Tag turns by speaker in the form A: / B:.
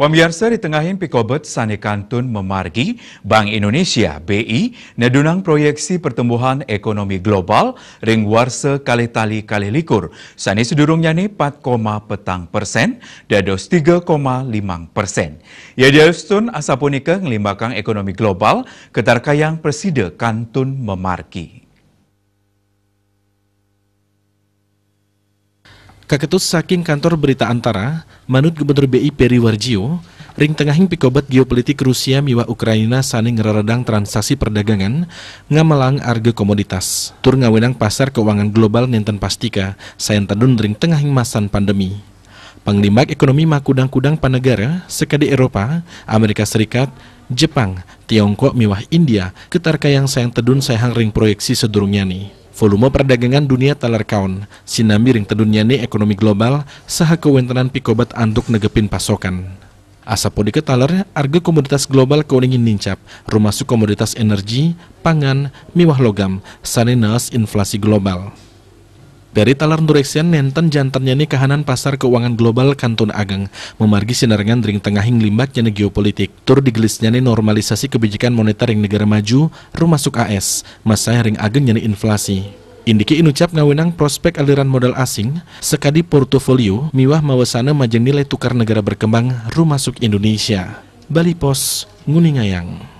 A: Pemirsa di tengahin pikobet sani kantun memargi Bank Indonesia BI nedunang proyeksi pertumbuhan ekonomi global ring warsa kali tali kali likur sani sedurungnya ni 4,petang% dados 3,5%. Ya dialustun asapunika ngelimbakang ekonomi global ketarkayang presida kantun memargi.
B: Kaketus saking kantor berita antara, manut Gubernur BI Peri Warjio, ring tengahing pikobat geopolitik Rusia miwa Ukraina saning ngeredang transaksi perdagangan, ngamalang harga komoditas. Tur ngawenang pasar keuangan global nenten pastika, sayan tadun ring tengahing masan pandemi. Panglimbak ekonomi makudang-kudang panegara, sekadi Eropa, Amerika Serikat, Jepang, Tiongkok miwah India, ketarkayang sayang tedun sayang ring proyeksi sedurungnya nih. Volume perdagangan dunia talar kaon, sinambi ring tedunya nih ekonomi global, saha kewentenan pikobat antuk negepin pasokan. Asapo diketalar, harga komoditas global keuningin nincap, rumasuk komoditas energi, pangan, miwah logam, sanenas inflasi global. Dari talar nureksian nenten jantannya nih kahanan pasar keuangan global kantun agang, memargi sinarengan ring tengahing limbak jane geopolitik, tur digelisnya nih normalisasi kebijakan moneter yang negara maju, rumasuk AS, masa ring ageng jane inflasi. Indiki inucap ngawenang prospek aliran modal asing, sekadi portofolio, miwah mawasana majeng nilai tukar negara berkembang, rumasuk Indonesia. Bali Pos, Nguningayang.